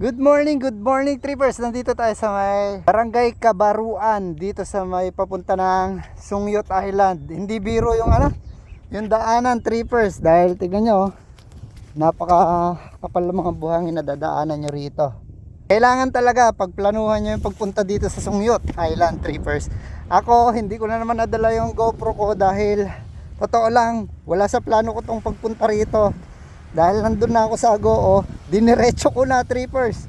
Good morning trippers. Nandito tayo sa may Barangay Kabaruan, dito sa may papunta ng Sungyot Island. Hindi biro yung yung daanan trippers, dahil tignan nyo, napaka kapal ng mga buhangin na dadaanan nyo rito. Kailangan talaga pagplanuhan nyo yung pagpunta dito sa Sungyot Island trippers. Ako, hindi ko na naman nadala yung GoPro ko dahil totoo lang, wala sa plano ko tong pagpunta rito. Dahil nandun na ako sa Agoo, diniretso ko na trippers.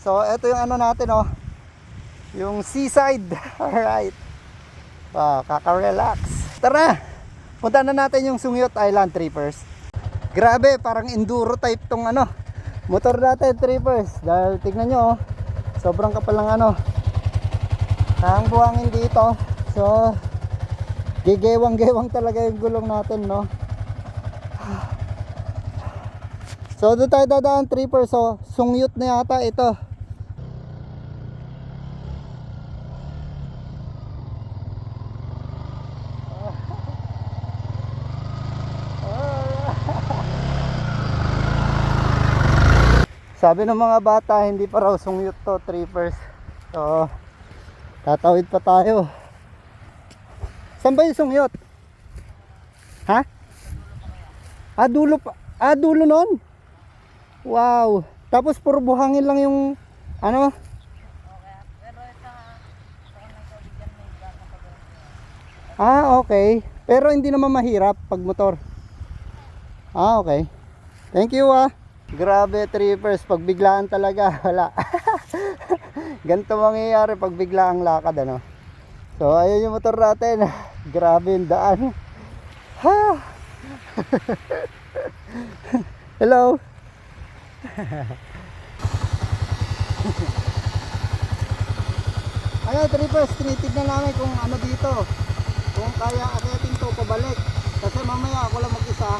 So ito yung natin yung seaside. Alright, kaka-relax. Tara, punta na natin yung Sungyot Island trippers. Grabe, parang enduro type tong motor natin trippers. Dahil tignan nyo, sobrang kapal ng ang buhangin dito. So gigewang-gewang talaga yung gulong natin, no. So doon tayo dadaan trippers. So Sungyot na yata ito. Sabi ng mga bata, hindi pa raw Sungyot to trippers. So tatawid pa tayo. Saan ba yung Sungyot? Ha? Dulo pa. Dulo nun? Wow. Tapos puro buhangin lang yung Pero ito okay. Pero hindi naman mahirap pag motor. Okay. Thank you Grabe trippers, pag biglaan talaga wala. Ganito mangyayari pag biglaang lakad So ayun yung motor natin. Grabe yung daan. Hello. Ayan trippers, tinitignan namin kung dito, kung kaya akitin to pabalik. Kasi mamaya ako lang mag-isa.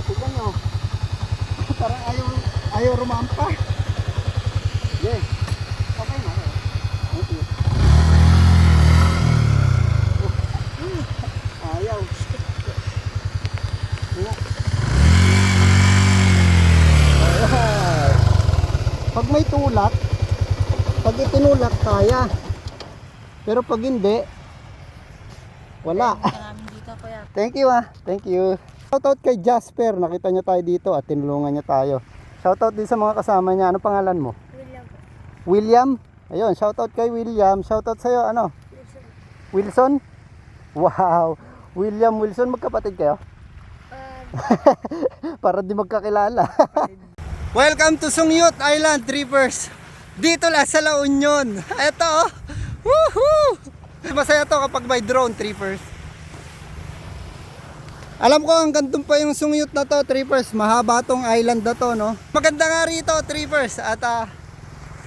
Tignan nyo. Parang ayaw rumampa. Yeah. Okay na. Thank you. Ayaw. Pag may tulak, pag itinulak kaya, pero pag hindi, wala. Thank you thank you. Shoutout kay Jasper, nakita niya tayo dito at tinulungan niya tayo. Shoutout din sa mga kasama niya. Ano pangalan mo? William. Ayun, shoutout kay William. Shoutout sa'yo, Wilson? Wow, Wilson, magkapatid kayo? Para di magkakilala. Welcome to Sungyot Island trippers. Dito lang sa La Union. Ito woohoo! Masaya to kapag may drone trippers. Alam ko hanggang doon pa yung Sungyot na to trippers. Mahaba tong island na to, no. Maganda nga rito trippers. At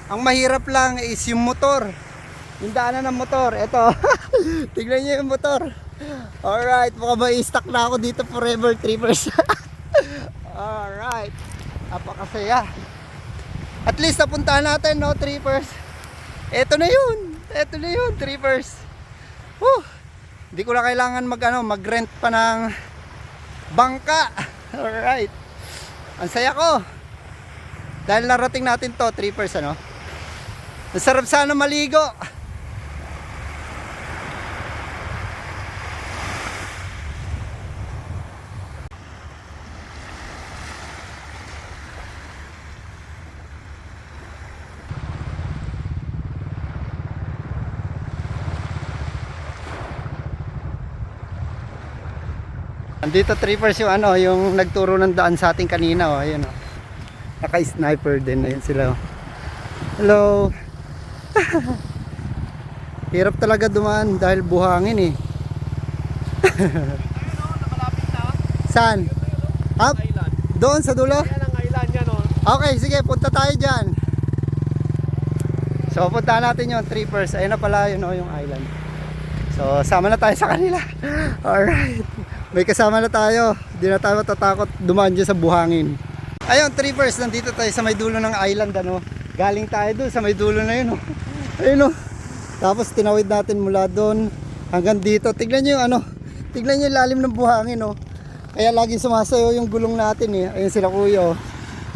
ang mahirap lang is yung motor. Yung daanan ng motor. Ito. Tignan nyo yung motor. Alright, baka ma-stuck na ako dito forever trippers. Alright, napakasaya. At least napuntahan natin, no trippers. Ito na yun trippers. Hindi ko na kailangan mag-rent pa ng bangka. Alright, ang saya ko dahil narating natin to trippers. Masarap sana maligo. Andito trippers yung yung nagturo ng daan sa atin kanina, ayun Naka-sniper din, ayun sila. Hello. Hirap talaga dumaan dahil buhangin Saan? Up? Doon sa dulo? Okay, sige, punta tayo dyan. So punta natin yung trippers. Ayun na pala yung island. So sama na tayo sa kanila. Alright, may kasama na tayo. Di na tayo matatakot dumaan dyan sa buhangin. Ayun trippers, nandito tayo sa may dulo ng island. Galing tayo doon sa may dulo na yun Ayun Tapos tinawid natin mula doon hanggang dito. Tignan nyo yung tignan nyo yung lalim ng buhangin Kaya lagi sumasayo yung gulong natin Ayun sila kuya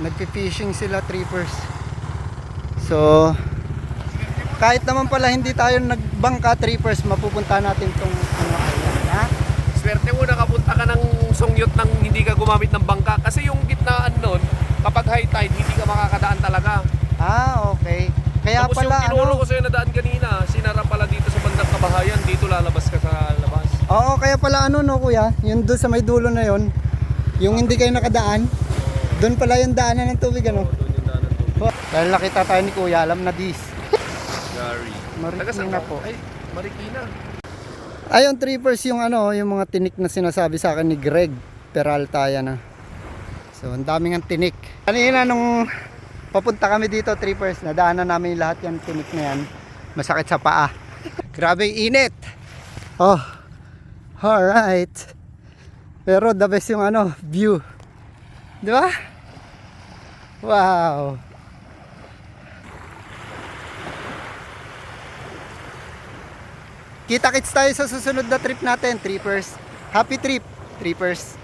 Nagpi-fishing sila trippers. So, kahit naman pala hindi tayo nagbangka trippers, mapupunta natin tong ano island, ha? Swerte mo nakapunta ka ng Songyot nang hindi ka gumamit ng bangka. Kasi yung gitnaan nun, kapag high tide, hindi ka makakadaan talaga. Ah, okay. Kaya Tapos pala yung tinuro ano, ko sa'yo na daan kanina, sinara pala dito sa bandang Kabahayan, dito lalabas ka sa labas. oo, kaya pala ano no kuya, yung doon sa may dulo na yon, yung hindi kayo nakadaan, doon pala yung daanan ng tubig ano. Doon yung daan ng tubig. Dahil nakita tayo ni kuya, alam na this. Gary. Marikina po. Ay, Marikina. Ayun, trippers, yung ano, yung mga tinik na sinasabi sa akin ni Greg Peralta yan. So, ang daming ang tinik. Kanina nung papunta kami dito, trippers, nadaanan namin lahat yan tinik na yan. Masakit sa paa. Grabe init. Oh. Alright. Pero the best yung ano, view. Di ba? Wow. Kita-kits tayo sa susunod na trip natin, trippers. Happy trip, trippers.